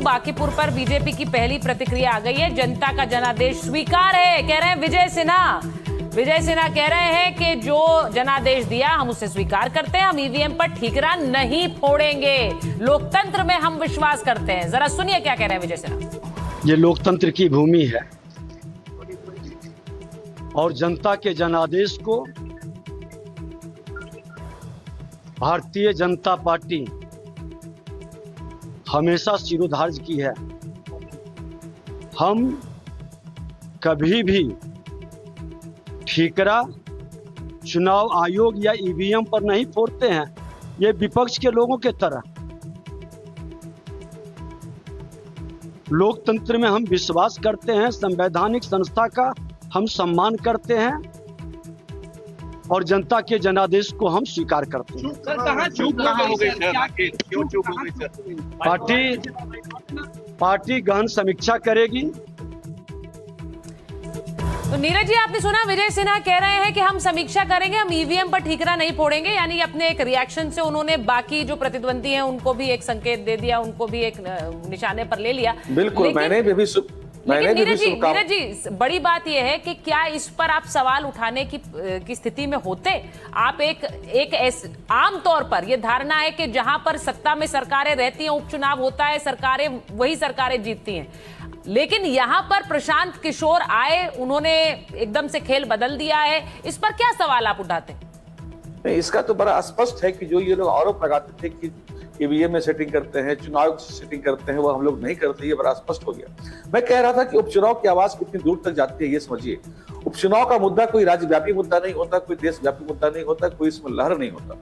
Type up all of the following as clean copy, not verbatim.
बांकीपुर पर बीजेपी की पहली प्रतिक्रिया आ गई है। जनता का जनादेश स्वीकार है, कह रहे हैं विजय सिन्हा। विजय सिन्हा कह रहे हैं कि जो जनादेश दिया हम उसे स्वीकार करते हैं, हम ईवीएम पर ठीकरा नहीं फोड़ेंगे, लोकतंत्र में हम विश्वास करते हैं। जरा सुनिए क्या कह रहे हैं विजय सिन्हा। ये लोकतंत्र की भूमि है और जनता के जनादेश को भारतीय जनता पार्टी हमेशा शिरोधार्य की है। हम कभी भी ठीकरा चुनाव आयोग या ईवीएम पर नहीं फोड़ते हैं, ये विपक्ष के लोगों के तरह। लोकतंत्र में हम विश्वास करते हैं, संवैधानिक संस्था का हम सम्मान करते हैं और जनता के जनादेश को हम स्वीकार करते हैं। पार्टी गहन समीक्षा करेगी। तो नीरज जी, आपने सुना विजय सिन्हा कह रहे हैं कि हम समीक्षा करेंगे, हम ईवीएम पर ठीकरा नहीं फोड़ेंगे। यानी अपने एक रिएक्शन से उन्होंने बाकी जो प्रतिद्वंदी हैं उनको भी एक संकेत दे दिया, उनको भी एक निशाने पर ले लिया। बिल्कुल, मैंने भी नीरज जी, बड़ी बात यह है कि क्या इस पर आप सवाल उठाने की स्थिति में होते? आप एक आम तौर पर यह धारणा है कि जहां पर सत्ता में सरकारें रहती हैं, उपचुनाव होता है, वही सरकारें जीतती हैं, लेकिन यहां पर प्रशांत किशोर आए, उन्होंने एकदम से खेल बदल दिया है, इस पर क्या सवाल आप उठाते? नहीं, इसका तो बड़ा स्पष्ट है कि जो ये लोग आरोप लगाते थे कि ईवीएम में सेटिंग करते हैं, चुनाव से सेटिंग करते हैं, वो हम लोग नहीं करते, ये बड़ा स्पष्ट हो गया। मैं कह रहा था कि उपचुनाव की आवाज कितनी दूर तक जाती है ये समझिए। उपचुनाव का मुद्दा कोई राज्यव्यापी मुद्दा नहीं होता, कोई देशव्यापी मुद्दा नहीं होता, कोई इसमें लहर नहीं होता।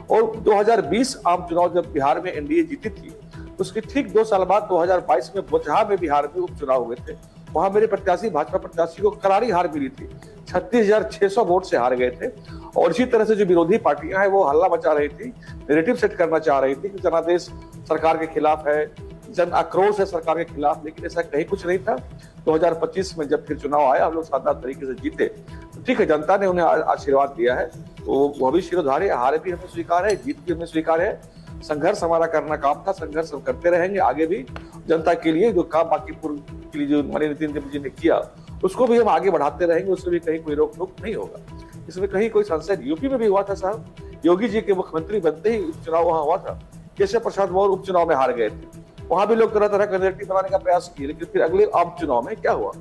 और 2020 आम चुनाव जब बिहार में एनडीए जीती थी, उसके ठीक 2 साल बाद 2022 में बोचहा में बिहार में उपचुनाव हुए थे। वहां मेरे प्रत्याशी, भाजपा प्रत्याशी को करारी हार मिली थी, 36,600 वोट से हार गए थे। और इसी तरह से जो विरोधी पार्टियां हैं वो हल्ला मचा रही थी, नैरेटिव सेट करना चाह रही थी कि जनादेश सरकार के खिलाफ है, जन आक्रोश है सरकार के खिलाफ, लेकिन ऐसा कहीं कुछ नहीं था। 2025 में जब फिर चुनाव आया, हम लोग शानदार तरीके से जीते। तो ठीक है, जनता ने उन्हें आशीर्वाद दिया है, तो वो भी शिरोधार्य, हार भी हमें स्वीकार है, जीत भी हमें स्वीकार है। संघर्ष हमारा करना काम था, संघर्ष हम करते रहेंगे आगे भी। जनता के लिए जो काम बांकीपुर के लिए जो माननीय नितिन जी ने किया, उसको भी हम आगे बढ़ाते रहेंगे, उससे भी कहीं कोई रोक टोक नहीं होगा। इसमें कहीं कोई संशय, यूपी में भी हुआ था साहब, योगी जी के मुख्यमंत्री बनते ही उपचुनाव वहां हुआ था, केशव प्रसाद मौर्य उपचुनाव में हार गए थे। वहां भी लोग तरह तरह का नैरेटिव बनाने का प्रयास किए, लेकिन फिर अगले आम चुनाव में क्या हुआ,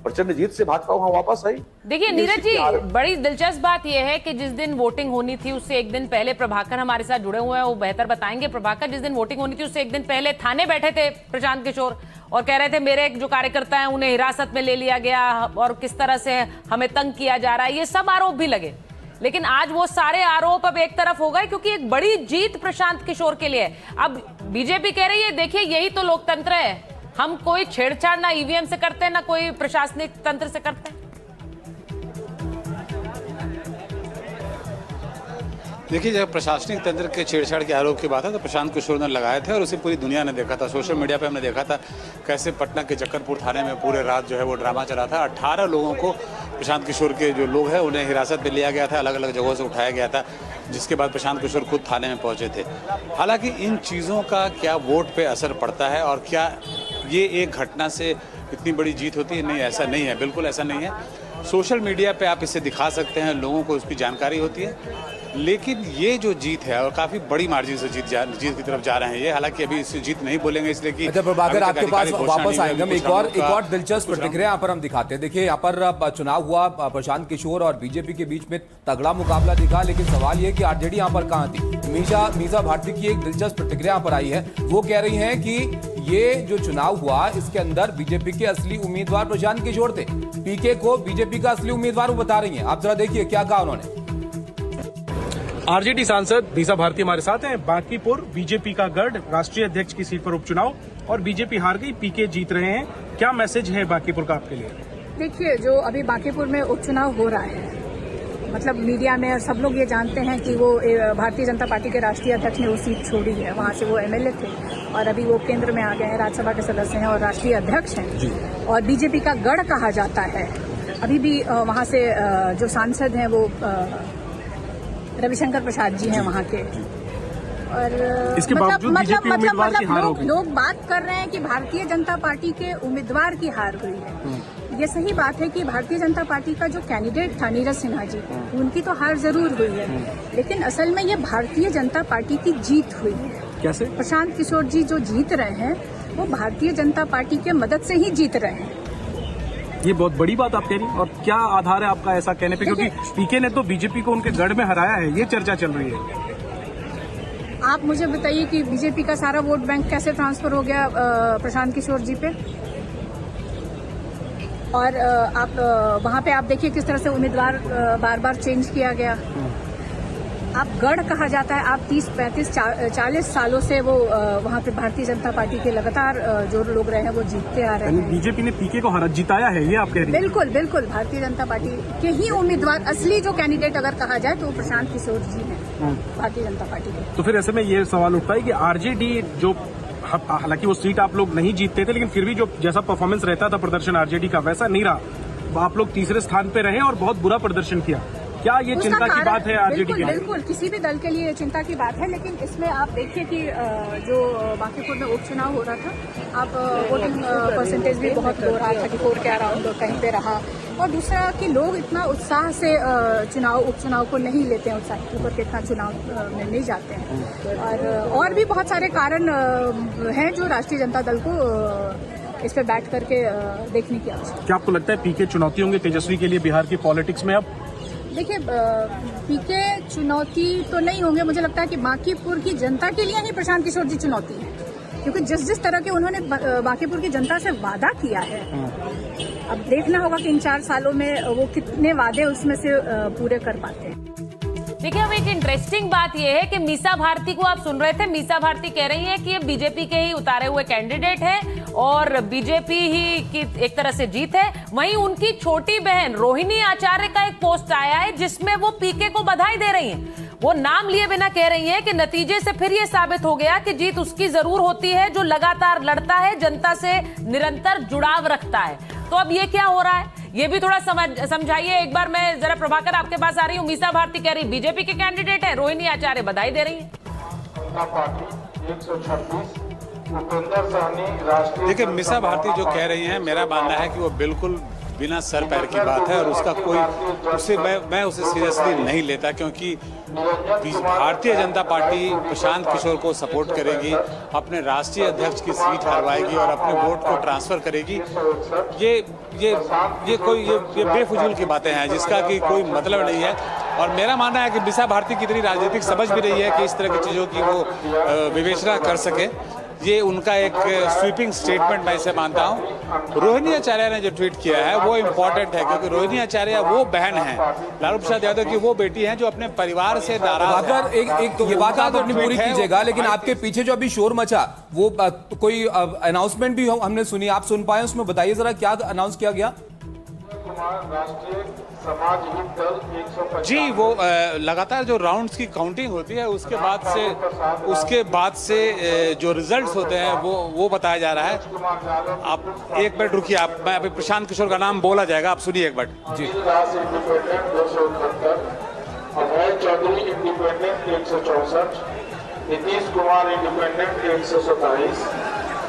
प्रचंड जीत से भाजपा वहां वापस आई। देखिए नीरज जी, बड़ी दिलचस्प बात यह है कि जिस दिन वोटिंग होनी थी उससे एक दिन पहले प्रभाकर हमारे साथ जुड़े हुए हैं, वो बेहतर बताएंगे। प्रभाकर, जिस दिन वोटिंग होनी थी उससे एक दिन पहले थाने बैठे थे प्रशांत किशोर और कह रहे थे मेरे जो कार्यकर्ता हैं उन्हें हिरासत में ले लिया गया और किस तरह से हमें तंग किया जा रहा है, ये सब आरोप भी लगे। लेकिन आज वो सारे आरोप अब एक तरफ हो गए क्योंकि एक बड़ी जीत प्रशांत किशोर के लिए। अब बीजेपी कह रही है देखिए यही तो लोकतंत्र है, हम कोई छेड़छाड़ ना ईवीएम से करते हैं ना कोई प्रशासनिक तंत्र से करते हैं। देखिए, जब प्रशासनिक तंत्र के छेड़छाड़ के आरोप की बात है तो प्रशांत किशोर ने लगाए थे और उसे पूरी दुनिया ने देखा था। सोशल मीडिया पे हमने देखा था कैसे पटना के जक्करपुर थाने में पूरे रात जो है वो ड्रामा चला था। 18 लोगों को प्रशांत किशोर के जो लोग हैं उन्हें हिरासत में लिया गया था, अलग अलग जगहों से उठाया गया था, जिसके बाद प्रशांत किशोर खुद थाने में पहुंचे थे। हालांकि इन चीज़ों का क्या वोट पे असर पड़ता है और क्या ये एक घटना से इतनी बड़ी जीत होती है? नहीं, ऐसा नहीं है, बिल्कुल ऐसा नहीं है। सोशल मीडिया पे आप इसे दिखा सकते हैं, लोगों को उसकी जानकारी होती है, लेकिन ये जो जीत है और काफी बड़ी मार्जिन से जीत की तरफ जा रहे हैं ये। हालांकि अभी इस जीत नहीं बोलेंगे इसलिए कि अच्छा प्रभाकर, आपके पास वापस आएंगे हम। एक और दिलचस्प प्रतिक्रिया यहाँ पर हम दिखाते हैं। देखिए, यहाँ पर चुनाव हुआ, प्रशांत किशोर और बीजेपी के बीच में तगड़ा मुकाबला दिखा, लेकिन सवाल ये कि आरजेडी यहाँ पर कहाँ थी? मीसा भारती की एक दिलचस्प प्रतिक्रिया यहाँ पर आई है। वो कह रही है कि ये जो चुनाव हुआ इसके अंदर बीजेपी के असली उम्मीदवार प्रशांत किशोर थे, पीके को बीजेपी का असली उम्मीदवार वो बता रही है। आप जरा देखिए क्या कहा उन्होंने। आरजेडी सांसद मीसा भारती हमारे साथ हैं। बांकीपुर बीजेपी का गढ़, राष्ट्रीय अध्यक्ष की सीट पर उपचुनाव और बीजेपी हार गई, पीके जीत रहे हैं, क्या मैसेज है बांकीपुर का आपके लिए? देखिए, जो अभी बांकीपुर में उपचुनाव हो रहा है, मतलब मीडिया में और सब लोग ये जानते हैं कि वो भारतीय जनता पार्टी के राष्ट्रीय अध्यक्ष ने वो सीट छोड़ी है, वहाँ से वो एमएलए थे और अभी वो केंद्र में आ गए हैं, राज्यसभा के सदस्य हैं और राष्ट्रीय अध्यक्ष हैं और बीजेपी का गढ़ कहा जाता है। अभी भी वहाँ से जो सांसद हैं वो रविशंकर प्रसाद जी हैं वहाँ के, और इसके बावजूद बीजेपी उम्मीदवार की हार हो गई। लोग बात कर रहे हैं कि भारतीय जनता पार्टी के उम्मीदवार की हार हुई है। ये सही बात है कि भारतीय जनता पार्टी का जो कैंडिडेट था नीरज सिन्हा जी, उनकी तो हार जरूर हुई है, लेकिन असल में ये भारतीय जनता पार्टी की जीत हुई है। कैसे? प्रशांत किशोर जी जो जीत रहे हैं वो भारतीय जनता पार्टी के मदद से ही जीत रहे हैं। ये बहुत बड़ी बात आप कह रही हैं, और क्या आधार है आपका ऐसा कहने पे? क्योंकि पीके ने तो बीजेपी को उनके गढ़ में हराया है, ये चर्चा चल रही है। आप मुझे बताइए कि बीजेपी का सारा वोट बैंक कैसे ट्रांसफर हो गया प्रशांत किशोर जी पे, और आप वहां पे आप देखिए किस तरह से उम्मीदवार बार बार चेंज किया गया। आप गढ़ कहा जाता है, आप 30, 35, 40 सालों से वो वहाँ पे भारतीय जनता पार्टी के लगातार जो लोग रहे हैं वो जीतते आ रहे हैं। बीजेपी ने पीके को जिताया है, ये आप कह रही हैं? बिल्कुल बिल्कुल, भारतीय जनता पार्टी के ही उम्मीदवार, असली जो कैंडिडेट अगर कहा जाए तो वो प्रशांत किशोर जी हैं भारतीय जनता पार्टी के। तो फिर ऐसे में ये सवाल उठता है कि आरजेडी जो, हालांकि वो सीट आप लोग नहीं जीतते थे, लेकिन फिर भी जो जैसा परफॉर्मेंस रहता था प्रदर्शन आरजेडी का वैसा नहीं रहा। आप लोग तीसरे स्थान पे रहे और बहुत बुरा प्रदर्शन किया। क्या ये चिंता की बात है आरजेडी की? बिल्कुल, किसी भी दल के लिए चिंता की बात है, लेकिन इसमें आप देखिए कि जो बांकीपुर में उपचुनाव हो रहा था, आप वोटिंग परसेंटेज भी बहुत हो रहा था कि 4 के अराउंड कहीं पे रहा। और दूसरा कि लोग इतना उत्साह से उपचुनाव को नहीं लेते हैं, उत्साह के ऊपर के इतना चुनाव में नहीं जाते हैं। और भी बहुत सारे कारण हैं जो राष्ट्रीय जनता दल को इस पे बैठ करके देखने की आवश्यकता है। क्या आपको लगता है पीके चुनौती होंगे तेजस्वी के लिए बिहार की पॉलिटिक्स में? अब देखिए, पीके चुनौती तो नहीं होंगे, मुझे लगता है कि बांकीपुर की जनता के लिए ही प्रशांत किशोर जी चुनौती है, क्योंकि जिस तरह के उन्होंने बांकीपुर की जनता से वादा किया है, अब देखना होगा कि इन 4 सालों में वो कितने वादे उसमें से पूरे कर पाते हैं। देखिए, अब एक इंटरेस्टिंग बात यह है कि मीसा भारती को आप सुन रहे थे। मीसा भारती कह रही है कि ये बीजेपी के ही उतारे हुए कैंडिडेट है और बीजेपी ही की एक तरह से जीत है। वहीं उनकी छोटी बहन रोहिणी आचार्य का एक पोस्ट आया है जिसमें वो पीके को बधाई दे रही हैं। वो नाम लिए बिना कह रही हैं कि नतीजे से फिर ये साबित हो गया कि जीत उसकी जरूर होती है जो लगातार लड़ता है, जनता से निरंतर जुड़ाव रखता है। तो अब ये क्या हो रहा है, ये भी थोड़ा समझाइए एक बार। मैं जरा प्रभाकर आपके पास आ रही हूँ। मीसा भारती कह रही बीजेपी के कैंडिडेट है, रोहिणी आचार्य बधाई दे रही है। देखिए, मीसा भारती जो कह रही हैं, मेरा मानना है कि वो बिल्कुल बिना सर पैर की बात है और उसका कोई उससे मैं उसे सीरियसली नहीं लेता, क्योंकि भारतीय जनता पार्टी प्रशांत किशोर को सपोर्ट करेगी, अपने राष्ट्रीय अध्यक्ष की सीट हरवाएगी और अपने वोट को ट्रांसफर करेगी। ये बेफजूल की बातें हैं जिसका कि कोई मतलब नहीं है। और मेरा मानना है कि मीसा भारती की इतनी राजनीतिक समझ भी रही है कि इस तरह की चीज़ों की वो विवेचना कर सके। ये उनका एक स्वीपिंग स्टेटमेंट मैं इसे मानता हूँ। रोहिणी आचार्य ने जो ट्वीट किया है वो इम्पोर्टेंट है, क्योंकि रोहिणी आचार्य वो बहन है लालू प्रसाद यादव की, वो बेटी है जो अपने परिवार से नाराज है। अगर एक ये बात आप अपनी पूरी कीजिएगा, लेकिन आपके पीछे जो अभी शोर मचा वो कोई अनाउंसमेंट भी हमने सुनी, आप सुन पाए? उसमें बताइए जरा क्या अनाउंस किया गया। जी, वो लगातार जो राउंड्स की काउंटिंग होती है उसके बाद से जो रिजल्ट्स होते हैं वो बताया जा रहा है। आप एक मिनट रुकिए, मैं अभी प्रशांत किशोर का नाम बोला जाएगा, आप सुनिए एक बार। जी, Abhay Chaudhary independent 164, Nitish Kumar independent 127,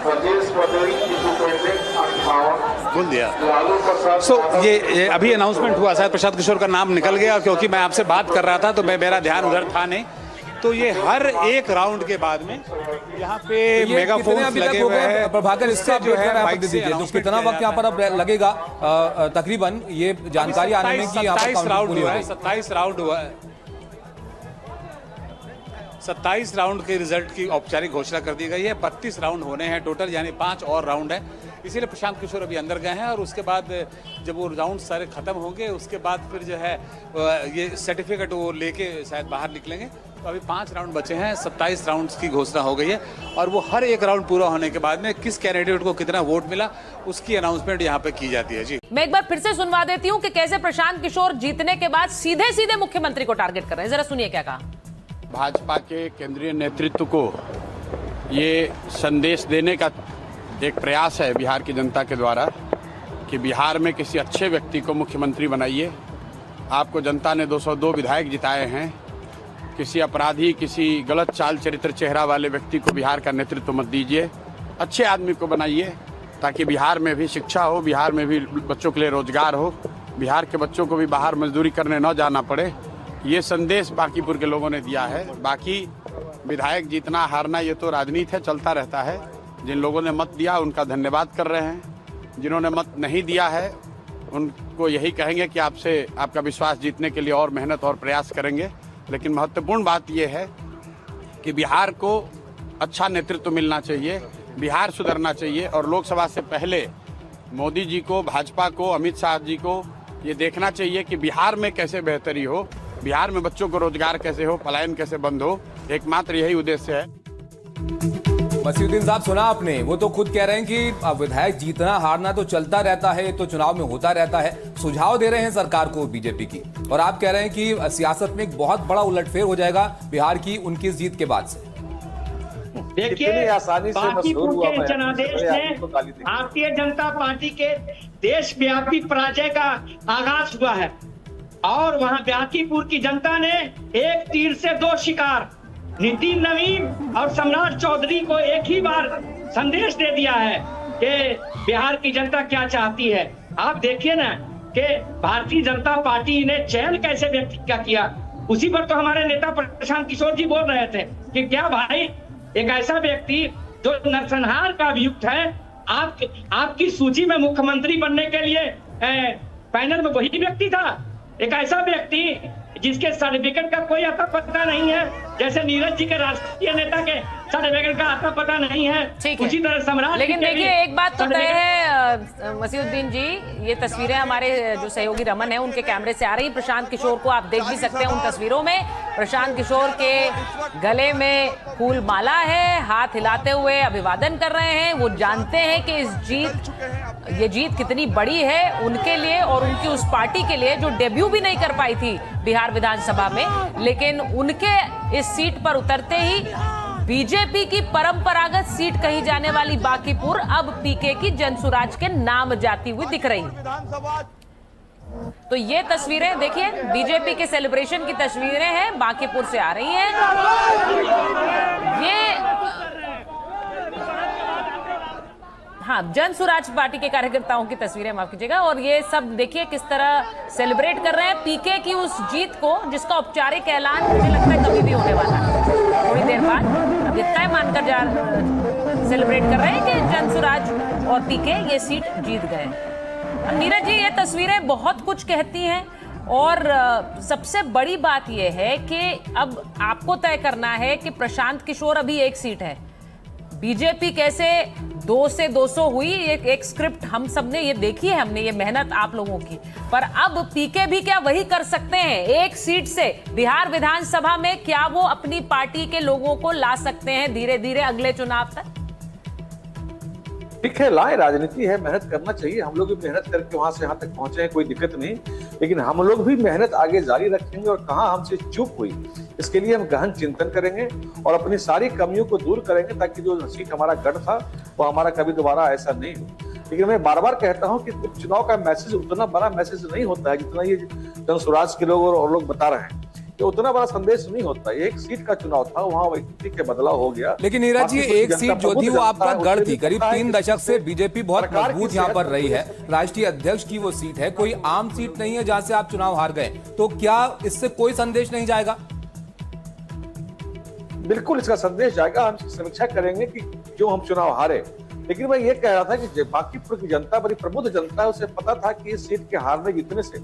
Brajesh Patel independent 58, बोल दिया। लालू प्रसाद ये अभी अनाउंसमेंट हुआ, शायद प्रशांत किशोर का नाम निकल गया, क्योंकि मैं आपसे बात कर रहा था तो मेरा ध्यान उधर था नहीं। तो ये हर एक राउंड के बाद में यहाँ पे मेगाफोन्स लगे हुए हैं। प्रभाकर, इसका जो है माइक दे दीजिए, तो कितना वक्त यहाँ पर अब लगेगा तकरीबन ये जानकारी आने में कि यहाँ पर काउंटिंग पूरी हो गई? 27 राउंड हुआ है। 27 राउंड के रिजल्ट की औपचारिक घोषणा कर दी गई है। 32 राउंड होने हैं टोटल, यानी 5 और राउंड है। इसीलिए प्रशांत किशोर अभी अंदर गए हैं और उसके बाद जब वो राउंड सारे खत्म होंगे उसके बाद फिर जो है ये सर्टिफिकेट वो लेके शायद बाहर निकलेंगे। तो अभी 5 राउंड बचे हैं, 27 राउंड्स की घोषणा हो गई है और वो हर एक राउंड पूरा होने के बाद में किस कैंडिडेट को कितना वोट मिला उसकी अनाउंसमेंट यहाँ पे की जाती है। जी, मैं एक बार फिर से सुनवा देती हूँ कि कैसे प्रशांत किशोर जीतने के बाद सीधे सीधे मुख्यमंत्री को टारगेट कर रहे हैं। जरा सुनिए क्या कहा। भाजपा के केंद्रीय नेतृत्व को ये संदेश देने का एक प्रयास है बिहार की जनता के द्वारा कि बिहार में किसी अच्छे व्यक्ति को मुख्यमंत्री बनाइए। आपको जनता ने 202 विधायक जिताए हैं, किसी अपराधी, किसी गलत चाल चरित्र चेहरा वाले व्यक्ति को बिहार का नेतृत्व मत दीजिए। अच्छे आदमी को बनाइए ताकि बिहार में भी शिक्षा हो, बिहार में भी बच्चों के लिए रोजगार हो, बिहार के बच्चों को भी बाहर मजदूरी करने न जाना पड़े। ये संदेश बांकीपुर के लोगों ने दिया है। बाकी विधायक जीतना हारना ये तो राजनीति है, चलता रहता है। जिन लोगों ने मत दिया उनका धन्यवाद कर रहे हैं, जिन्होंने मत नहीं दिया है उनको यही कहेंगे कि आपसे आपका विश्वास जीतने के लिए और मेहनत और प्रयास करेंगे। लेकिन महत्वपूर्ण बात यह है कि बिहार को अच्छा नेतृत्व मिलना चाहिए, बिहार सुधरना चाहिए और लोकसभा से पहले मोदी जी को, भाजपा को, अमित शाह जी को ये देखना चाहिए कि बिहार में कैसे बेहतरी हो, बिहार में बच्चों को रोजगार कैसे हो, पलायन कैसे बंद हो। एकमात्र यही उद्देश्य है। मसीउद्दीन साहब, सुना आपने, वो तो खुद कह रहे हैं कि विधायक जीतना हारना तो चलता रहता है, तो चुनाव में होता रहता है। सुझाव दे रहे हैं सरकार को बीजेपी की, और आप कह रहे हैं कि सियासत में एक बहुत बड़ा उलटफेर हो जाएगा बिहार की उनकी जीत के बाद से। देखिए, बांकीपुर के जनादेश ने भारतीय जनता पार्टी के देशव्यापी पराजय का आगाज हुआ है और वहां बांकीपुर की जनता ने एक तीर से दो शिकार, नितिन नवीन और सम्राट चौधरी को एक ही बार संदेश दे दिया है कि बिहार की जनता क्या चाहती है। आप देखिए ना कि भारतीय जनता पार्टी ने चयन कैसे व्यक्त किया, उसी पर तो हमारे नेता प्रशांत किशोर जी बोल रहे थे कि क्या भाई, एक ऐसा व्यक्ति जो नरसंहार का अभियुक्त है, आपकी सूची में मुख्यमंत्री बनने के लिए पैनल में वही व्यक्ति था। एक ऐसा व्यक्ति जिसके सर्टिफिकेट का कोई आता पता नहीं है, जैसे नीरज जी के राष्ट्रीय नेता के सर्टिफिकेट का आता पता नहीं है, उसी तरह सम्राट। लेकिन देखिए, एक बात तो तय है मसीउद्दीन जी, ये तस्वीरें हमारे जो सहयोगी रमन है उनके कैमरे से आ रही। प्रशांत किशोर को आप देख भी सकते हैं उन तस्वीरों में। प्रशांत किशोर के गले में फूल माला है, हाथ हिलाते हुए अभिवादन कर रहे हैं। वो जानते हैं कि ये जीत कितनी बड़ी है उनके लिए और उनकी उस पार्टी के लिए जो डेब्यू भी नहीं कर पाई थी बिहार विधानसभा में। लेकिन उनके इस सीट पर उतरते ही बीजेपी की परंपरागत सीट कही जाने वाली बांकीपुर अब पीके की जनसुराज के नाम जाती हुई दिख रही। तो ये तस्वीरें देखिए, बीजेपी के सेलिब्रेशन की तस्वीरें हैं, बांकीपुर से आ रही हैं। ये हाँ, जनसुराज पार्टी के कार्यकर्ताओं की तस्वीरें, माफ कीजिएगा। और ये सब देखिए किस तरह सेलिब्रेट कर रहे हैं पीके की उस जीत को, जिसका औपचारिक ऐलान मुझे लगता है कभी भी होने वाला है थोड़ी देर बाद। अब ये तय मानकर सेलिब्रेट कर रहे हैं कि जनसुराज और पीके ये सीट जीत गए। नीरज जी, ये तस्वीरें बहुत कुछ कहती हैं और सबसे बड़ी बात यह है कि अब आपको तय करना है कि प्रशांत किशोर अभी एक सीट है, बीजेपी कैसे 2 से 200 हुई, एक स्क्रिप्ट हम सब ने ये देखी है, हमने ये मेहनत आप लोगों की। पर अब पीके भी क्या वही कर सकते हैं? एक सीट से बिहार विधानसभा में क्या वो अपनी पार्टी के लोगों को ला सकते हैं धीरे धीरे अगले चुनाव तक? ठीक है, लाए, राजनीति है, मेहनत करना चाहिए। हम लोग भी मेहनत करके वहां से यहाँ तक पहुंचे हैं, कोई दिक्कत नहीं। लेकिन हम लोग भी मेहनत आगे जारी रखेंगे और कहाँ हमसे चूक हुई इसके लिए हम गहन चिंतन करेंगे और अपनी सारी कमियों को दूर करेंगे, ताकि जो सीट हमारा गढ़ था वो हमारा कभी दोबारा ऐसा नहीं हो। लेकिन मैं बार बार कहता हूँ कि चुनाव का मैसेज उतना बड़ा मैसेज नहीं होता है जितना ये जनसुराज के लोग और लोग बता रहे हैं। ये उतना बड़ा संदेश नहीं होता। एक सीट का चुनाव था, वहां व्यक्ति के बदलाव हो गया। लेकिन नीरज जी, एक सीट जो थी वो आपका गढ़ थी। करीब 3 दशक से बीजेपी बहुत मजबूत यहाँ पर रही है, राष्ट्रीय अध्यक्ष की वो सीट है, कोई आम सीट नहीं है जहां से आप चुनाव हार गए। तो क्या इससे कोई संदेश नहीं जाएगा? बिल्कुल इसका संदेश जाएगा। हम समीक्षा करेंगे कि क्यों हम चुनाव हारे। लेकिन मैं ये कह रहा था कि बांकीपुर की जनता बड़ी प्रबुद्ध जनता है, उसे पता था कि इस सीट के हारने जीतने से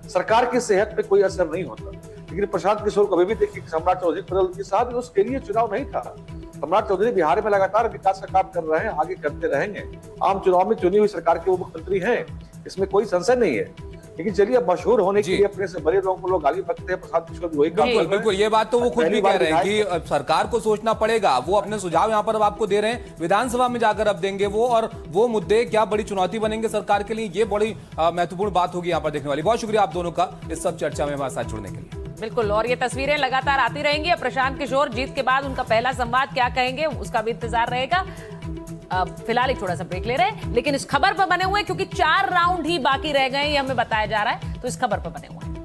सरकार की सेहत पे कोई असर नहीं होता। लेकिन प्रशांत किशोर को भी देखिए, सम्राट चौधरी बदल साहब उसके लिए चुनाव नहीं था। सम्राट चौधरी बिहार में लगातार विकास का काम कर रहे हैं, आगे करते रहेंगे। आम चुनाव में चुनी हुई सरकार के वो मुख्यमंत्री हैं, इसमें कोई संशय नहीं है। लेकिन चलिए, अब मशहूर होने के लिए अपने से बड़े लोगों को लोग गाली बकते हैं, प्रशांत किशोर वही काम कर रहे हैं। बिल्कुल, ये बात तो वो खुद भी कह रहे हैं कि सरकार को सोचना पड़ेगा। वो अपने सुझाव यहाँ पर अब आपको दे रहे हैं, विधानसभा में जाकर अब देंगे वो, और वो मुद्दे क्या बड़ी चुनौती बनेंगे सरकार के लिए, ये बड़ी महत्वपूर्ण बात होगी यहाँ पर देखने वाली। बहुत शुक्रिया आप दोनों का इस सब चर्चा में हमारे साथ जुड़ने के लिए। बिल्कुल, और ये तस्वीरें लगातार आती रहेंगी। प्रशांत किशोर जीत के बाद उनका पहला संवाद क्या कहेंगे उसका भी इंतजार रहेगा। फिलहाल एक छोटा सा ब्रेक ले रहे हैं, लेकिन इस खबर पर बने हुए क्योंकि 4 राउंड ही बाकी रह गए, ये हमें बताया जा रहा है, तो इस खबर पर बने हुए हैं।